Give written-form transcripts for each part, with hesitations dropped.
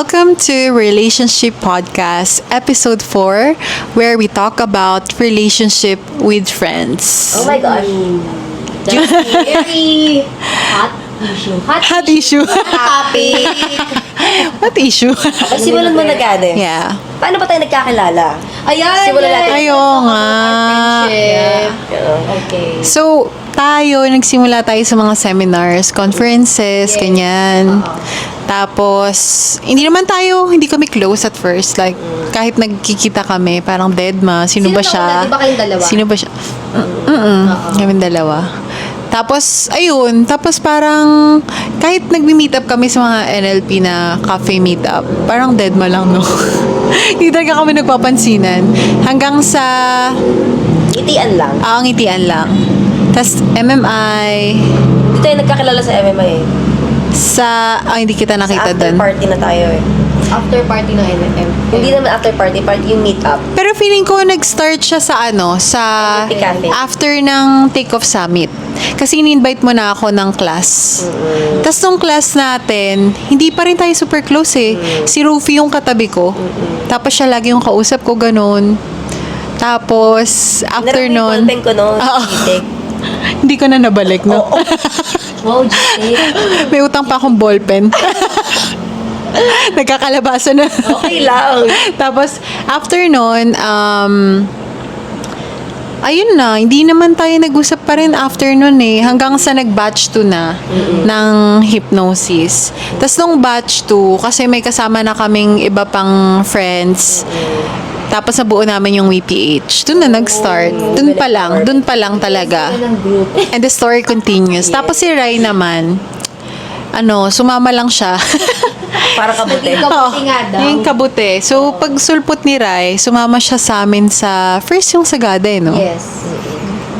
Welcome to Relationship Podcast, Episode 4, where we talk about relationship with friends. Oh my gosh. That's a very hot issue. Hot issue. Topic. What issue? Simulan mo na gano'n. Yeah. Paano ba tayo nagkakilala? Ayan! Simulan natin. Ayaw nga. Okay. So, nagsimula tayo sa mga seminars, conferences, ganyan. Tapos, hindi kami close at first. Like, kahit nagkikita kami, parang deadma. Sino ba siya? Di ba kayong dalawa? Sino ba siya? Kami dalawa. Tapos, ayun. Tapos parang, kahit nagmi-meet up kami sa mga NLP na cafe meet up, parang deadma lang, no? Hindi talaga kami nagpapansinan. Hanggang sa, Ngitian lang. ngitian lang. Tapos, MMI, Hindi tayo nagkakilala sa MMA. hindi kita Sa nakita after doon. party na tayo eh. After party ng NMM. Hindi naman after party yung meet up. Pero feeling ko nag-start siya sa Cafe. after ng Take-Off Summit. Kasi in-invite mo na ako ng class. Tapos nung class natin, hindi pa rin tayo super close eh. Si Rufy yung katabi ko. Tapos siya lagi yung kausap ko, ganun. Tapos, after nun, Naraming ko noon. Oo. Titik. hindi ko na nabalik, no? Wow, Jay. May utang pa akong ballpen. Nagkakalabasa na. Okay lang. Tapos, after nun, ayun na, hindi naman tayo nag-usap pa rin after nun eh. Hanggang sa nag-batch 2 na ng hypnosis. Tapos nung batch 2, kasi may kasama na kaming iba pang friends. Tapos nabuo namin yung WPH. Doon na nag-start. Doon pa lang talaga. Ng group. And the story continues. Tapos si Rai naman, sumama lang siya. Para kabuti. Naging kabuti nga daw. Yung kabuti. So, pag sulpot ni Rai, sumama siya sa amin sa first yung Sagada no? Yes.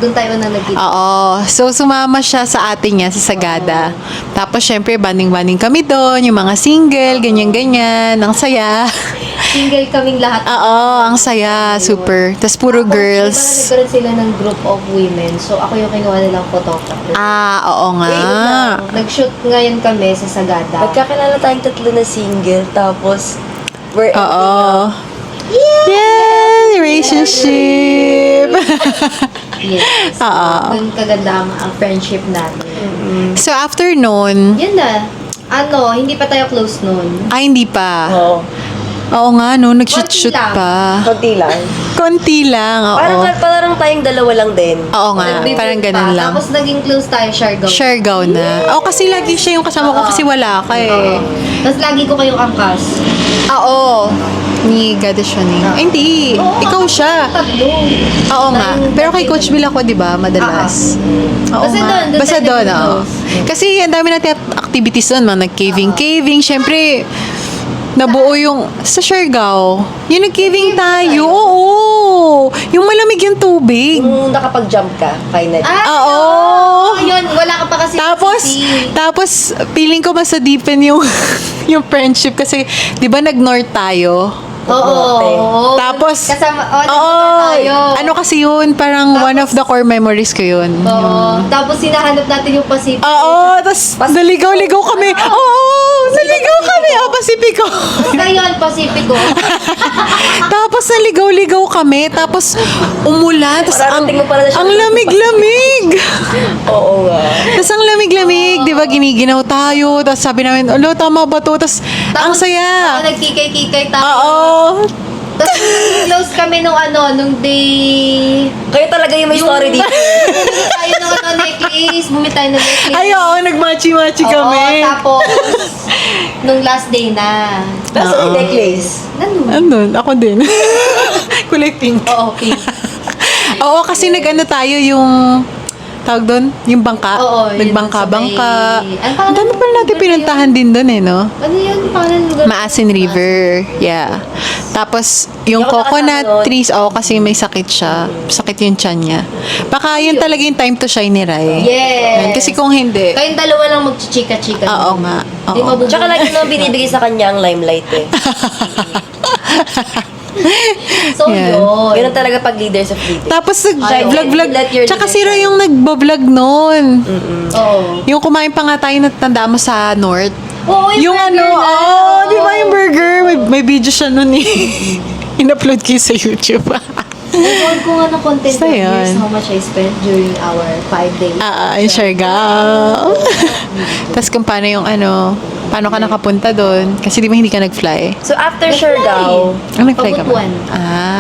Doon tayo na nagkita. Oo. So, sumama siya sa ate niya, sa Sagada. Tapos, syempre, banding-banding kami doon. Yung mga single, ganyan-ganyan. Ang saya. Single kaming lahat. Oo, ang saya. Super. Tapos, puro girls. Nagkaroon sila ng group of women. So, ako yung kinuha nilang photographer. Oo nga. Nag-shoot ngayon kami sa Sagada. Magkakilala tayong tatlo na single. Tapos, we're Oo. Yeah! Relationship! Yes. Oo. Doon kaganda ang friendship natin. So, after nun, Yun na. Hindi pa tayo close nun. hindi pa. Oo. Oo nga, no? Nag-shoot-shoot Konti lang. pa. Konti lang. Konti lang, oo. Parang tayong dalawa lang din. Oo nga, Nag-debate parang pa. ganun lang. Tapos naging close tayo, Siargao. Siargao na. Kasi lagi siya yung kasama ko kasi wala ka eh. Tapos lagi ko kayong angkas. Oo. Ni Gadesyoning. Hindi. Ikaw siya. Tatlo. Oo nga. Pero kay Coach Bill ako, di ba? Madalas. Oo Basta nga. doon Basta tayo doon, nag-close. oo. Kasi ang dami natin activities doon. Mga nag-caving. Siyempre, nabuo yung sa Siargao. Yung nag-caving tayo. Oo. Yung malamig yung tubig. Yung nakapag-jump ka, finally. Oo. Yun, wala ka pa kasi. Tapos, feeling ko mas deepen yung yung friendship kasi, di ba nag-north tayo? Oo. Tapos, kasama, oo, tayo. ano kasi yun, parang one of the core memories ko yun. Oo. Tapos sinahanap natin yung Pacific. Oo, tapos naligaw-ligaw kami. Oo, naligaw kami. Pacifico. Basta yun, Pacifico. Tapos naligaw-ligaw kami. Tapos umulan. Tapos Mararating mo pala na siya. ang lamig-lamig. Oo nga. Tapos ang lamig-lamig, di ba, giniginaw tayo. Tapos sabi namin, tama ba to? Tapos ang saya. Nagkikay-kikay tayo. Oo. Tapos close kami nung day. Kayo talaga yung may story dito. Bumili tayo ng necklace. Bumili tayo ng necklace. Ay, oo, nagmachi-machi kami. Oo, tapos nung last day na. Nasa yung necklace. Nandun. Andun, ako din. Kulay pink. Oo, okay. Oo, kasi nag-ano tayo yung tawag doon, yung bangka. Oo, yun, Nagbangka-bangka. sa may- Ano Ang pangalan dami ng pala natin lugar pinuntahan din doon no? Ano yun? Pangalan ng lugar? Maasin River. Yeah. Tapos, yung Hindi ako coconut nakasama nun. trees, kasi may sakit siya. Sakit yung tiyan niya. Baka yun talaga yung time to shine ni Rai. Yes. Kasi kung hindi, Kayong dalawa lang magchichika-chika. oo nga. Di Oo. mabubulong. Tsaka lagi naman binibigay sa kanya ang limelight eh. So, Yan. yun. Ganun talaga pag leader sa leader. Tapos Ay, nag-vlog-vlog. let your Tsaka leader sira shine. yung nagbablog noon. Oo. Yung kumain pa nga tayo, natanda mo sa North. Oo, Yung burger na. di ba yung burger May video siya nun eh. In-upload ko yun sa YouTube. Nag-on ko nga ng content Basta here's yun. how much I spent during our 5 days. Yung Siargao. Tapos kung paano yung paano ka nakapunta doon? Kasi di ba hindi ka nag-fly? So, after Nag-fly. Siargao, Nag-fly ka ba? Pabutuan.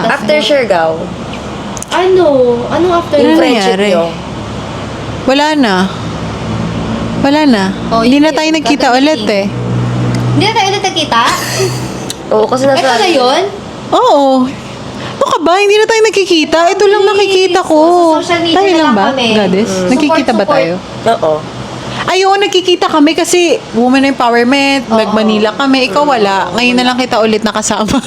after Siargao, Anong after Ano yung that? friendship nangyari? nyo, Wala na. Wala na. Oh, Hindi yun na tayo yun. nagkita Kada ulit meeting. eh. Hindi na tayo ulit nagkita? oo, kasi nasa... Ito na yun? Oo. Ano ka ba? Hindi na tayo nakikita. Ito lang nakikita ko. Sa social media Tayo na lang lang ba? kami. Goddess? Nakikita ba Support. tayo? Oo. Ay, oo, nakikita kami kasi woman empowerment, nag-Manila kami, ikaw wala. Ngayon na lang kita ulit nakasama.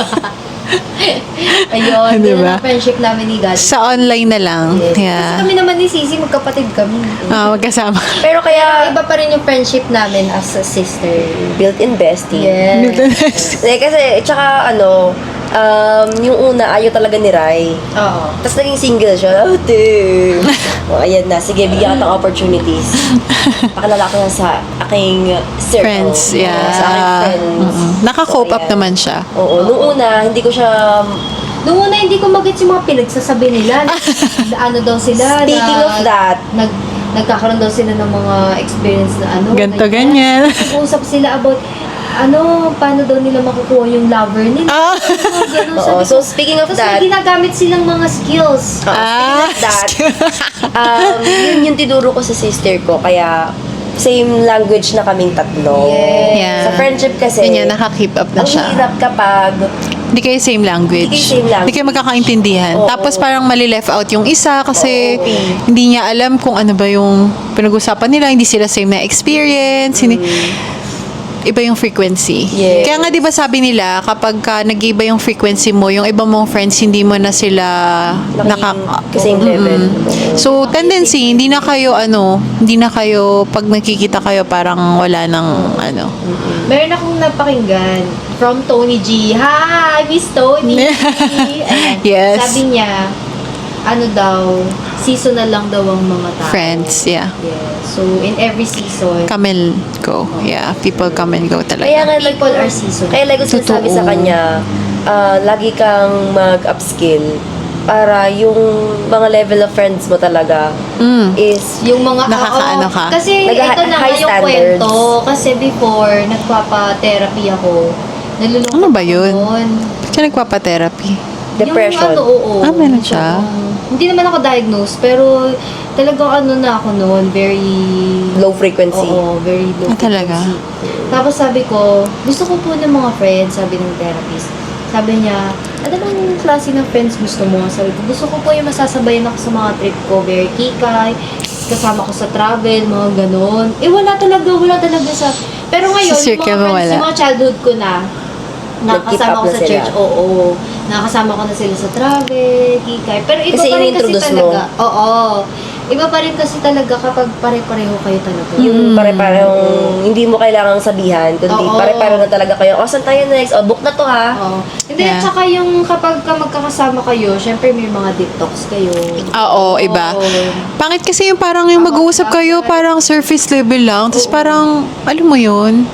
Ayun, Di yun ba? ang friendship namin ni God. Sa online na lang. Yes. Kasi Yeah. kami naman ni Sisi, magkapatid kami. Magkasama. Pero kaya, Iba pa rin yung friendship namin as a sister. built-in bestie. Yes. Kasi, tsaka yung una, ayaw talaga ni Rai. Oo. Tapos naging single siya. Ate! O, ayan na. Sige, bigyan ka ng opportunities. Pakilala ko na sa aking circle. Friends, yeah. Sa aking friends. Naka-cope So, up ayan. naman siya. Oo. Nung una, hindi ko siya... Noong una, hindi ko magets yung mga pinagsasabi nila. Ano daw sila. Speaking of that, Nagkakaroon daw sila ng mga experience na Ganto, ganyan. Nag-uusap sila about paano daw nila makukuha yung lover nila. Mga ganun. oo. Sabi So, ko, speaking of tapos that, may ginagamit silang mga skills. speaking of that, yun yung tinuro ko sa sister ko. Kaya, same language na kaming tatlo. Yes. Yeah. Sa friendship kasi, Ganyan, naka-keep up na ang siya. hirap kapag Hindi kayo same language. Hindi kayo same language. Hindi kayo magkakaintindihan. Oo. Tapos parang mali-left out yung isa kasi Oo. hindi niya alam kung ano ba yung pinag-usapan nila. Hindi sila same na experience. Iba yung frequency. Yes. Kaya nga 'di ba sabi nila kapag nag-iba yung frequency mo, yung iba mong friends hindi mo na sila kasing level. So tendency hindi na kayo pag nakikita kayo parang wala nang Meron akong napakinggan from Tony G. Hi, Miss Tony. Ayan. Yes. Sabi niya, seasonal lang daw ang mga tao. friends, yeah. Yeah. So, in every season, Come and go. Yeah, people come and go talaga. Kaya nga, people are seasonal. Kaya like ko sinasabi Totoo. sa kanya, lagi kang mag-upskill para yung mga level of friends mo talaga is Yung mga ano Nakakaano ka? Kasi Nag- ito na nga high yung standards. kwento. Kasi before, nagpapa-therapy ako. Nalulungkot Ano ba ako yun? noon. Siya nagpapa-therapy. depression. Yung oo. Meron siya? Hindi naman ako diagnosed, pero talagang na ako noon, very... Low frequency. Oo, very low talaga? frequency. Tapos sabi ko, gusto ko po ng mga friends, sabi ng therapist. Sabi niya, ano bang klase ng friends gusto mo? Sabi ko, gusto ko po yung masasabayan ako sa mga trip ko, very kikay, kasama ko sa travel, mga ganon. Wala talaga sa... Pero ngayon, Sa yung circle mga mo friends, wala? yung mga childhood ko na, Nag-keep nakasama up ko na sa sila. church, oo. Nakasama ko na sila sa travel, kikay. Pero iba Kasi pa rin kasi in-introduce mo. talaga. Oo. Iba pa rin kasi talaga kapag pare-pareho kayo talaga. Yung pare-parehong hindi mo kailangang sabihan, kundi Oo. pare-pareho na talaga kayo. O, saan tayo next? O, book na to ha. Oo. Hindi, Yeah. at saka yung kapag magkakasama kayo, syempre may mga detox kayo. Oo, iba. Pangit kasi yung parang yung mag-uusap kayo, parang surface level lang. Tapos parang, alam mo yun?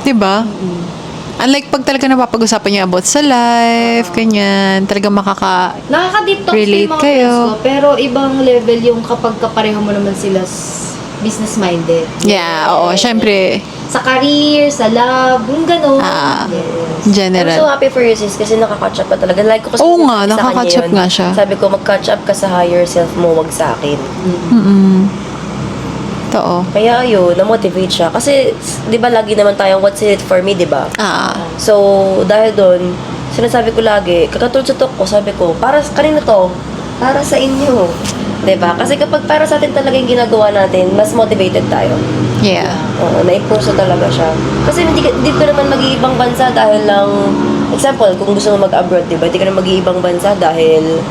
Diba? Unlike pag talaga napapag-usapan niyo about sa life, ganyan, talaga Nakaka-detox Relate yung mga kayo. friends ko, pero ibang level yung kapag kapareho mo naman sila business-minded. Yeah, oo, syempre, Sa career, sa love, yung gano'n. I'm Yes. so general. happy for you, sis, kasi nakaka-catch up ka talaga. Like ko kasi Oo sinasabi nga, sa kanya nakaka-catch up yun. nga siya. Sabi ko, mag-catch up ka sa higher self mo, wag sa akin. Totoo. Kaya ayun, na-motivate siya. Kasi, di ba lagi naman tayong what's in it for me, di ba? So, dahil doon, sinasabi ko lagi, kakatulad sa talk ko, sabi ko, kanina to, para sa inyo. Diba? Kasi kapag para sa atin talaga yung ginagawa natin, mas motivated tayo. Yeah. Oo, na-improve talaga siya. Kasi hindi ka naman mag-iibang bansa dahil lang, example, kung gusto mo mag-abroad, diba? Hindi ka naman mag-iibang bansa dahil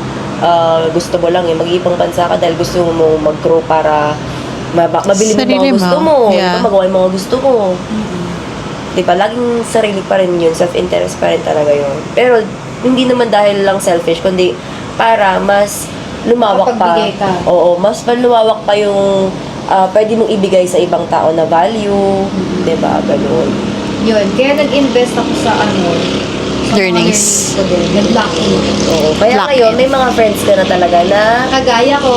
gusto mo lang eh. Mag-iibang bansa ka dahil gusto mo mag-grow para mabili mo Sarili mga gusto mo. mo. Yeah. Diba? Magawa yung mga gusto mo. Diba? Laging sarili pa rin yun. Self-interest pa rin talaga yun. Pero, hindi naman dahil lang selfish, kundi para mas lumawak pa. Makapagbigay ka. Oo, mas lumawak pa yung pwede mong ibigay sa ibang tao na value. Diba? Ganun. Yun. Kaya nag-invest ako sa sa mga Learnings. ko din. Nag-lock in. Oo. Kaya Lock ngayon, in. may mga friends ka na talaga na, Kagaya ko.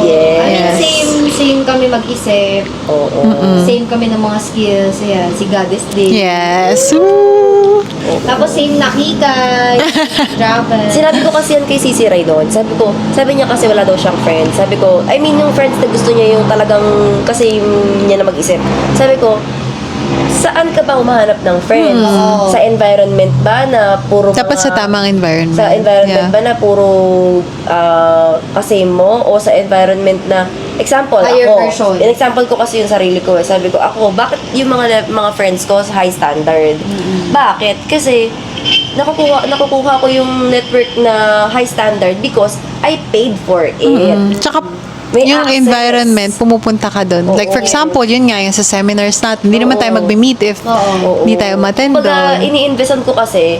Yes. I mean, same kami mag-isip. oo. Same kami ng mga skills. Ayan, si Goddess din. Yes. Woo! Tapos same nakikay. Travel. Sinabi ko kasi yan kay Sisi Ray noon. Sabi niya kasi wala daw siyang friends. Sabi ko, I mean yung friends na gusto niya yung talagang kasi yung niya na mag-isip. Sabi ko, saan ka ba humahanap ng friends? Oo. Sa environment ba na puro Dapat sa tamang environment. Sa environment Yeah. ba na puro kasame mo? O sa environment na, example, Higher ako. version. In example ko kasi yung sarili ko. Sabi ko, ako, bakit yung mga friends ko sa high standard? Bakit? Kasi, nakukuha ko yung network na high standard because I paid for it. Tsaka, May yung access. environment, pumupunta ka doon. Like, for example, yun nga, yung sa seminars natin, hindi naman tayo mag-meet if Oo. hindi tayo ma-attend Pagka doon. ini-investan ko kasi,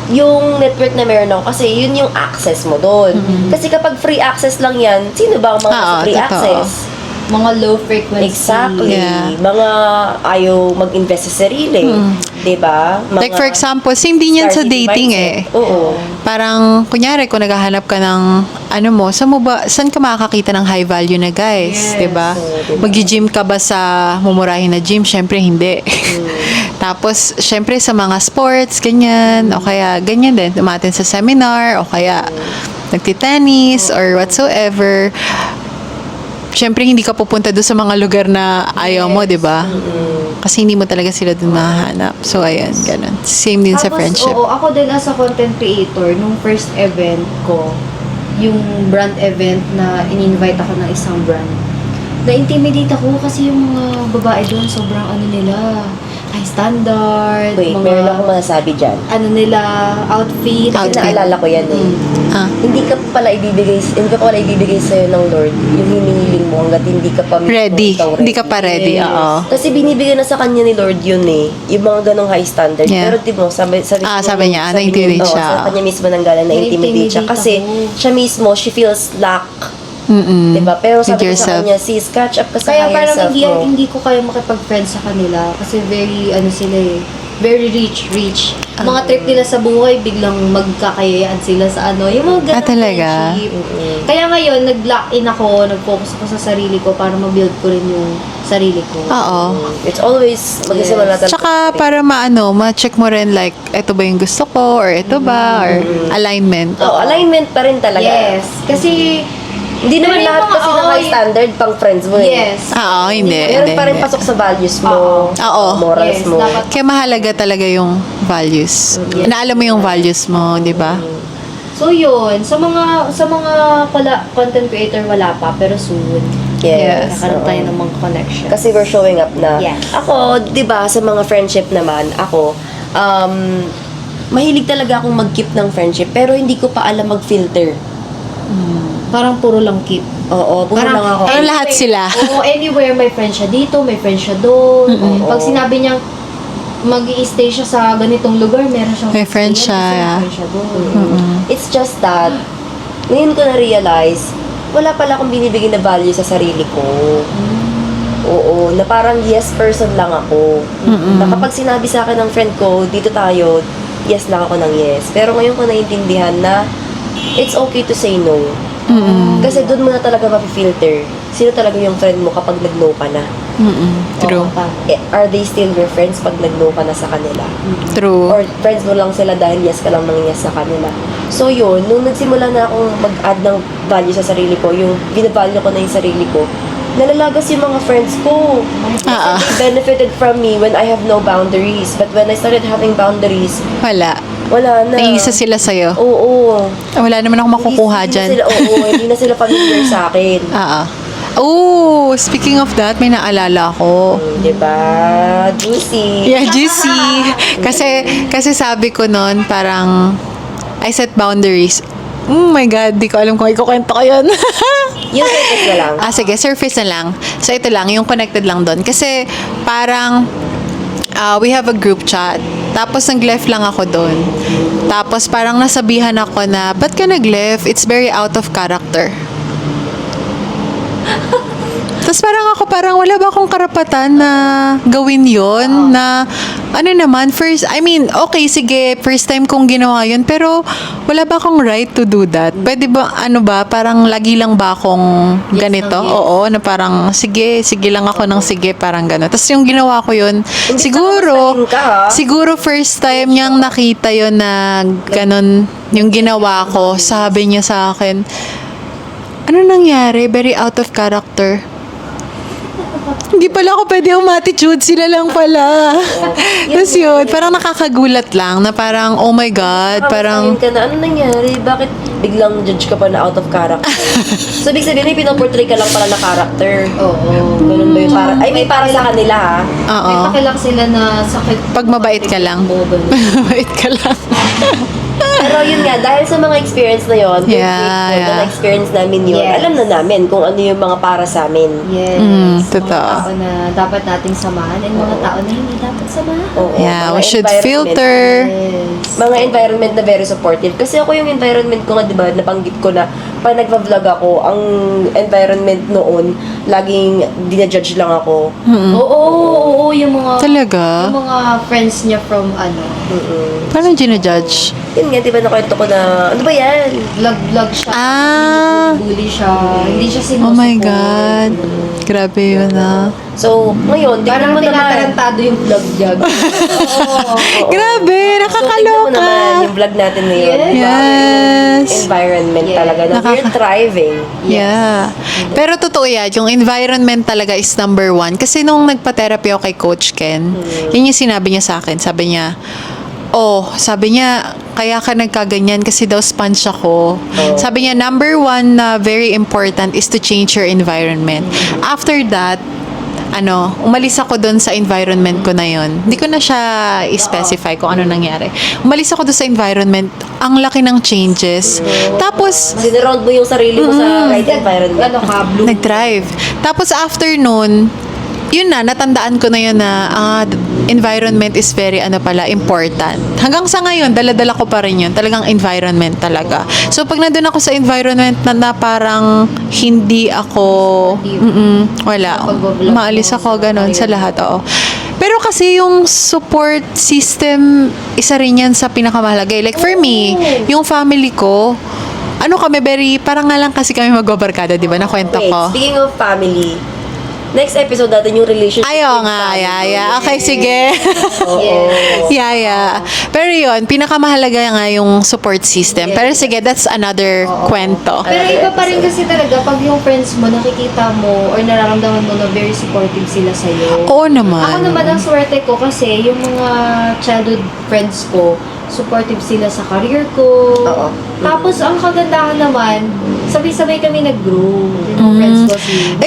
yung network na meron ako, kasi yun yung access mo doon. Kasi kapag free access lang yan, sino ba ang mga nasa free totoo. access? Mga low frequency. Exactly. Yeah. Mga ayaw mag-invest sa sarili. Diba? Mga Like, for example, same din yan sa scarcity dating eh. mindset. Oo. Parang, kunyari, kung naghahanap ka ng, saan ka makakakita ng high value na guys? Yes. Diba? Oo, diba? Mag-gym ka ba sa mumurahin na gym? Syempre, hindi. Tapos, syempre, sa mga sports, ganyan. O kaya, ganyan din. Umaten sa seminar, o kaya, nagtitennis, or whatsoever. Syempre, hindi ka pupunta doon sa mga lugar na ayaw mo, di ba? Kasi hindi mo talaga sila doon mahanap. So, ayan, ganun. Same din sa Tapos, friendship. oo, ako din as a content creator, nung first event ko, yung brand event na in-invite ako ng isang brand, na-intimidate ako kasi yung mga babae doon, sobrang nila, high standard, Wait, mga, meron akong masasabi dyan. nila, outfit. Kasi Outfit. naalala ko yan eh. Ah. Hindi ka pala ibibigay sa'yo ng Lord yung hinihiling mo hanggat hindi ka pa mismo Ready. ikaw Hindi ka pa ready, oo. Kasi binibigyan na sa kanya ni Lord yun eh. Yung mga ganong high standard. Yeah. Pero di mo, sabi sabi niya, na-intimidate siya. Sa kanya mismo nanggaling na-intimidate siya. Na-intimidate Kasi ako. siya mismo, she feels lack. Mm-mm. Diba? Pero With sabi ko sa yourself. kanya, sis, catch up ka sa Kaya higher parang self mo. hindi ko kaya makipag-friends sa kanila kasi very, sila eh, very rich. Mga trip nila sa buhay, biglang magkakayayaan sila sa yung mga ganang talaga? friendship. Kaya ngayon, nag-lock in ako, nag-focus ako sa sarili ko para ma-build ko rin yung sarili ko. Oo. It's always magsisimula talaga. Tsaka para ma-check mo rin like, ito ba yung gusto ko? Or ito ba? Or alignment. Oh, alignment pa rin talaga. Yes. Kasi, Hindi naman Pero yung lahat mga- kasi ng oo, high standard pang friends mo eh. yes. Oo, hindi. Meron pa rin hindi. pasok sa values mo, Oo. morals Yes, mo. dapat. Kaya mahalaga talaga yung values. Na alam mo yung values mo, di ba? So yun, sa mga content creator wala pa, pero soon. Yes. Kakaroon tayo oo. ng mga connection. Kasi we're showing up na. Yes. Ako, di ba, sa mga friendship naman, ako, mahilig talaga akong mag-keep ng friendship, pero hindi ko pa alam mag-filter. Parang puro lang keep. Oo, puro lang ako. Parang lahat sila. Oo, anywhere may friend siya dito, may friend siya doon. Oo. Pag sinabi niyang mag-i-stay siya sa ganitong lugar, meron siyang May friend stay siya. kasi may friend siya doon. It's just that, ngayon ko na-realize, wala pala akong binibigay na value sa sarili ko. Oo, na parang yes person lang ako. Na kapag sinabi sa akin ng friend ko, dito tayo, yes lang ako ng yes. Pero ngayon ko naiintindihan na it's okay to say no. Kasi doon mo na talaga mapifilter. Sino talaga yung friend mo kapag nag-no ka na? True. Oo, pa. Are they still your friends pag nag-no ka na sa kanila? True. Or friends mo lang sila dahil yes ka lang ng yes sa kanila. So yun, nung nagsimula na akong mag-add ng value sa sarili ko, yung binavalue ko na yung sarili ko, nalalagas yung mga friends ko. Ah. They benefited from me when I have no boundaries. But when I started having boundaries, Wala. wala na. Naisa sila sa'yo. Oo. Wala naman ako makukuha Hindi dyan. na sila, hindi na sila familiar sa akin. Oh, speaking of that, may naalala ko. Diba? Juicy. Yeah, juicy. Kasi sabi ko noon, parang, I set boundaries. Oh my God, di ko alam kung ikukwento ko yun. Yung surface na lang. Sige, surface na lang. So, ito lang, yung connected lang doon. Kasi, parang, we have a group chat. Tapos, nag-left lang ako doon. Tapos, parang nasabihan ako na, ba't ka nag-left? It's very out of character. Tapos parang wala ba akong karapatan na gawin yon na ano naman, okay, sige, first time kong ginawa yun, pero wala ba akong right to do that? Pwede ba, parang lagi lang ba akong ganito? ng yes. Oo, na parang, sige lang ako ng sige, parang gano'n. Tapos yung ginawa ko yun, siguro, ka, ha? siguro first time niyang nakita yun na gano'n yung ginawa ko, sabi niya sa akin, ano nangyari? Very out of character. Hindi pala ako pwede umatitude, sila lang pala. Tapos yun, parang nakakagulat lang na parang, oh my God, parang, Ka na, ano nangyari? Bakit biglang judge ka pa na out of character? So, ibig sabihin, may pinoportray ka lang pala na character. Oo. Ganun ba yung para? Ay, may para sa kanila, ha? oo, May pakilak sila na sakit. pag mabait ka lang. mo, ganun. Mabait ka lang. Pero yun nga, dahil sa mga experience na yun, we're grateful Yeah. na na-experience namin yun. Yes. Alam na namin kung ano yung mga para sa amin. Yes. Totoo. Mga tao na dapat nating samahan and mga tao na hindi dapat samahan. Oo, Yeah, mga we should environment. filter. Yes. Mga environment na very supportive. Kasi ako yung environment ko nga, di ba, nabanggit ko na pag nagva-vlog ako, ang environment noon, laging dinajudge lang ako. Oo, yung mga Talaga? yung mga friends niya from Parang ginajudge. Yun nga, di ba, nakwento ko na, ano ba yan? vlog siya. Ah. Bully siya. Hindi siya sinusupport. Oh my God. Grabe yun So, ngayon, tignan Parang mo naman. tinatarantado yung vlog niya. Oo. Grabe, So, tignan mo nakakaloka. naman yung vlog natin ngayon. Yes. Yes. Environment Yes. talaga na we're thriving. Yeah. Pero totoo yan, yung environment talaga is number one. Kasi nung nagpa-therapy ako kay Coach Ken, yun yung sinabi niya sa akin. Sabi niya, kaya ka nagkaganyan kasi daw sponge ako. Sabi niya, number one na very important is to change your environment. After that, umalis ako doon sa environment ko na yon. Hindi ko na siya i-specify kung ano nangyari. Umalis ako doon sa environment, ang laki ng changes. Tapos, Sinaround mo yung sarili mo sa right environment. Ano ka, blue. nag-drive. Tapos after nun, yun na, natandaan ko na yun na environment is very important. Hanggang sa ngayon, dala-dala ko pa rin yun. Talagang environment talaga. So, pag nandun ako sa environment na parang hindi ako, wala. Pag-vlog Maalis mo, ako, ganun, sa career. lahat, oo. Pero kasi yung support system, isa rin yan sa pinakamahalaga. Like for me, yung family ko, parang nga lang kasi kami magbabarkada, di ba? Nakwento Wait, ko. speaking of family, next episode natin yung relationship. Ayaw with nga, family. yeah. Okay, sige. Yes. yeah. Pero yun, pinakamahalaga nga yung support system. Pero sige, that's another kwento. Pero iba pa rin kasi talaga pag yung friends mo, nakikita mo or nararamdaman mo na very supportive sila sa'yo. Oo naman. Ako naman ang swerte ko kasi yung mga childhood friends ko, supportive sila sa career ko. Oo. Tapos ang kagandahan naman, sabay-sabay kami nag-grow. Yung friends ko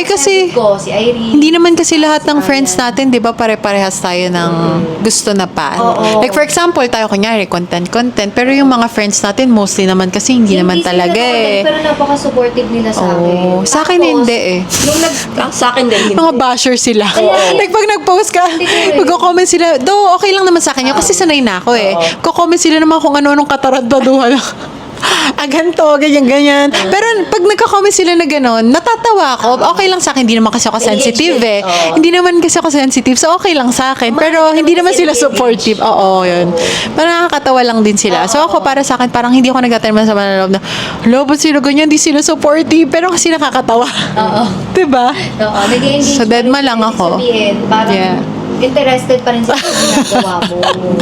kasi, ko, si Irene. Hindi naman kasi lahat ng friends natin, di ba, pare-parehas tayo ng gusto na path. Oo. Like for example, tayo kunyari, content. Pero yung mga friends natin, mostly naman kasi hindi naman sila talaga naman, eh. Pero napaka-supportive nila sa akin. Oo. Sa akin Tapos, hindi eh. Nung Sa akin din, hindi. Mga basher sila. Kaya- Like pag nag-post ka, Hindi. magko-comment sila. Though okay lang naman sa akin yun kasi sanay na ako eh. Ko-comment sila naman kung ano-anong katarantaduhan. Ganto, ganyan. Pero pag nagko-comment sila na gano'n, natatawa ako. Okay lang sa akin. Hindi naman kasi ako sensitive eh. Hindi naman kasi ako sensitive. So okay lang sa akin. Pero hindi naman sila supportive. Oo, yun. Parang nakakatawa lang din sila. So ako para sa akin, parang hindi ako nagtatanong sa manaloob na, ba't sila ganyan? Hindi sila supportive. Pero kasi nakakatawa. Oo. Diba? Oo, nag-engage So, pa deadma rin lang sila. ako. Ibig sabihin, parang Yeah. interested pa rin sila sa ginagawa mo.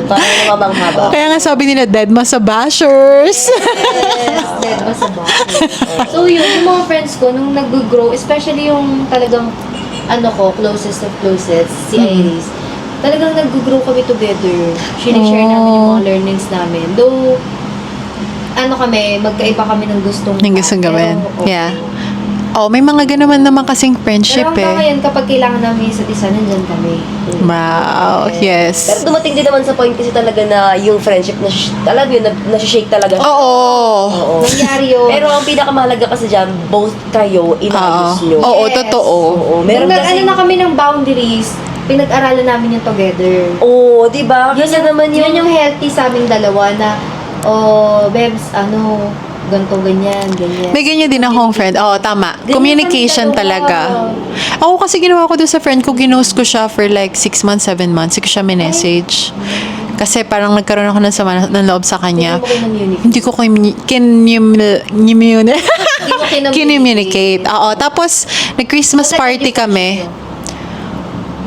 Parang namamaghaba. Kaya nga sabi nila, dead ma sa bashers. Yes, deadma sa bakit. So yun, yung mga friends ko, nung nag-grow, especially yung talagang, closest of closest, si Iris, talagang nag-grow kami together. Share namin yung mga learnings namin. Though, magkaiba kami ng gustong Yung gustong gawin. Pero, okay. Yeah. Oh, may mga ganaman naman kasing friendship Pero hanggang eh. ngayon, kapag kailangan namin isa't isa, nandyan kami. Wow, Pero yes. dumating din naman sa point kasi talaga na yung friendship alam yun, nasi-shake talaga siya. Oo. Oo. Nangyari yun. Pero ang pinakamahalaga kasi dyan, both kayo, inayos nyo. Oo, Yes. totoo. Oo. Meron Meron kasi, na kami ng boundaries, pinag-aralan namin yung together. oo, diba? Kasi naman Yun yung healthy sa aming dalawa na, Bebs, ganto, ganyan. May ganyan din akong friend. Oo, tama. Ganyan Communication kami talaga. dalawa. Ako kasi ginawa ko doon sa friend ko, ginost ko siya for like 6 months, 7 months. Hindi ko siya minessage. Kasi parang nagkaroon ako ng sama ng loob sa kanya. Hindi ko communicate. Oo. Tapos, nag-Christmas party kami.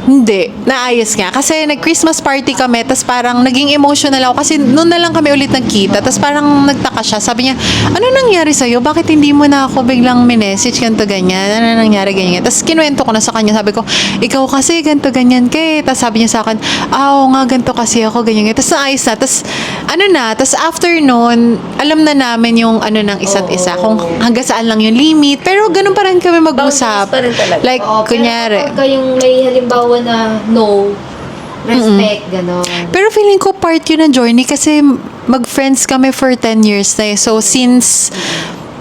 Hindi. Naayos nga. Kasi nag-Christmas party kami, tapos parang naging emotional ako. Kasi noon na lang kami ulit nagkita. Tapos parang nagtaka siya. Sabi niya, ano nangyari sa'yo? Bakit hindi mo na ako biglang minessage? Ganto ganyan. Ano nangyari ganyan? Tapos kinuwento ko na sa kanya. Sabi ko, ikaw kasi ganto ganyan kay. Tapos sabi niya sa akin, oo nga, ganto kasi ako ganyan. Tapos naayos na. Tapos tapos after noon, alam na namin yung ano ng isa't isa. Kung hanggang saan lang yung limit. Pero ganun pa rin kami mag-usap. Boundaries pa rin talaga. Like, kunyari. Pero kayong may halimbawa na no, respect, gano'n. Pero feeling ko part yun ng journey kasi mag-friends kami for 10 years na eh. So, since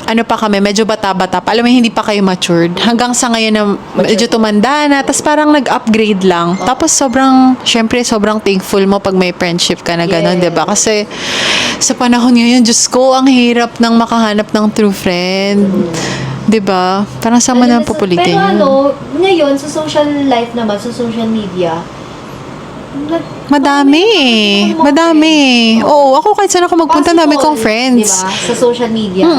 ano pa kami, medyo bata-bata pa. Alam mo, hindi pa kayo matured. Hanggang sa ngayon na medyo tumanda na. Tapos parang nag-upgrade lang. Tapos syempre, sobrang thankful mo pag may friendship ka na gano'n, Yes. diba? Kasi sa panahon ngayon, Diyos ko, ang hirap ng makahanap ng true friend. Diba? Parang sama na pupulitin. Pero ngayon, sa social life naman, sa social media, Madami eh. Madami eh. Oo, ako kahit saan ako magpunta, dami kong friends. Diba? Sa social media.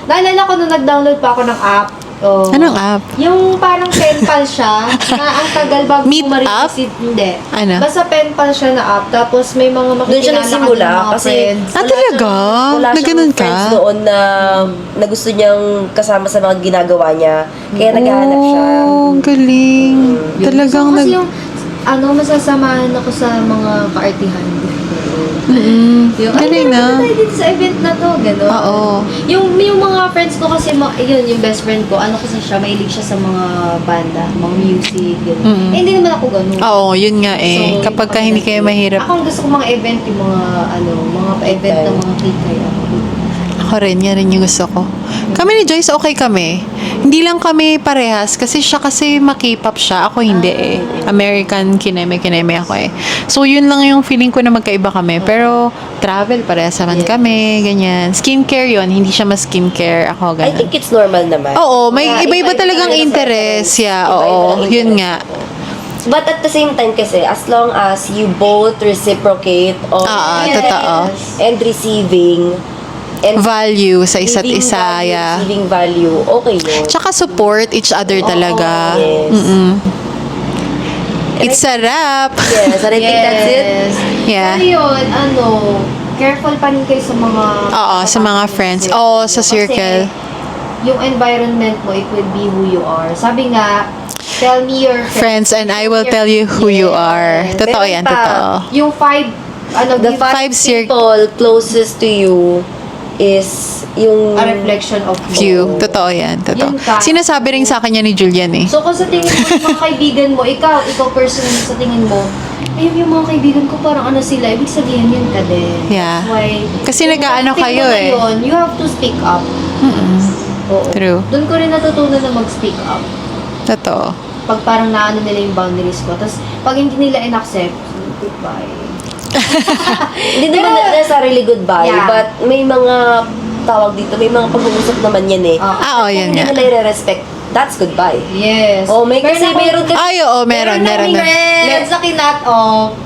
Naalala ko nung nag-download pa ako ng app. Oh. Anong app? Yung parang pen pal siya, na ang tagal bago Meet ko up? ma-receive. Hindi. Ano? Basta pen pal siya na app, tapos may mga Doon siya makikilala ka nagsimula ng mga kasi friends. Ah, talaga? Wala Na siyang ganun ka? friends noon na gusto niyang kasama sa mga ginagawa niya. Kaya naghahanap siya. Oh, galing. Yun. Talagang so, kasi yung, masasamahan ako sa mga kaartihan. Yung, Galing na. tayo dito sa event na to, gano'n. Oo. Yung mga friends ko kasi, yung best friend ko, kasi siya, mahilig siya sa mga banda, mga music, gano'n. Eh, hindi naman ako gano'n. Oo, yun nga eh. So, Kapag ka hindi kayo mahirap. Ako, ang gusto ko mga event, yung mga pa-event ng mga kikay ako. Ako rin, yan rin yung gusto ko. Kami ni Joyce, okay kami. Hindi lang kami parehas kasi siya kasi makipap siya. Ako hindi eh. American, kineme ako eh. So, yun lang yung feeling ko na magkaiba kami. Pero, travel, parehas naman kami, ganyan. Skincare yun, hindi siya mas skincare. Ako, I ganun. think it's normal naman. Oo, may Kaya iba-iba talagang talaga sa interest. friends. Yeah, Iba-iba oo. ang Yun interest. nga. But at the same time kasi, as long as you both reciprocate on totoo. and receiving and Value sa isa't giving isa, value, yeah. receiving value, okay yun. Tsaka support each other talaga. Yes. It's a wrap. Yes, and I think that's it. Yeah. Pero yun, careful pa rin kayo sa mga... Oo, sa mga friends. Oo, sa circle. Kasi yung environment mo, it will be who you are. Sabi nga, tell me your Friends and I will tell you who you are. Totoo Meron yan, pa. totoo. Yung The give five people closest to you is yung a reflection of View. Totoo yan, totoo. Yun ka. Sinasabi rin sa kanya ni Julian eh. So, kung sa tingin mo, yung mga kaibigan mo, ikaw personally sa tingin mo, ayun yung mga kaibigan ko, parang sila, ibig sabihin yun ka din. Yeah. That's why, Kasi kung nag-aano tingin kayo mo na eh. Yun, you have to speak up. Oo. True. Doon ko rin natutunan na mag-speak up. Totoo. Pag parang naano nila yung boundaries ko. Tapos, pag hindi nila in-accept, goodbye. hindi naman necessarily goodbye, Yeah. but may mga tawag dito, may mga pag-uusap naman yan eh. Oo, yan Kung nga. hindi nila i-respect, that's goodbye. Yes. Oh, may kasi meron kasi Ay, oo, meron. Friends na kinat off.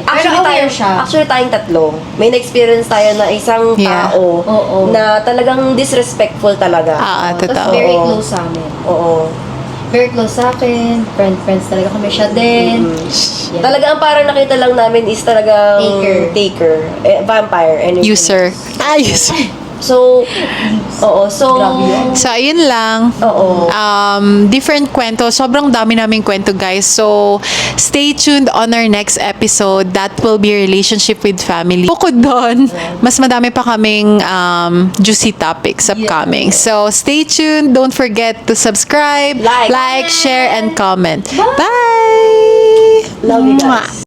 Actually, aware siya. Actually, tayong tatlo. May na-experience tayo na isang Yeah. tao Oo. na talagang disrespectful talaga. Tapos Totoo. very close sa amin. Oo. Very close sa akin. Friends talaga kami siya din. Yeah. Talaga ang parang nakita lang namin is talagang taker. Vampire. Energy. User. User. So, oo. So, Grabe yun. So, ayun lang. oo. Different kwento. Sobrang dami naming kwento, guys. So, stay tuned on our next episode. That will be relationship with family. Bukod doon, mas madami pa kaming juicy topics upcoming. So, stay tuned. Don't forget to subscribe, Like. like, share, and comment. Bye! Love you guys. Mwah.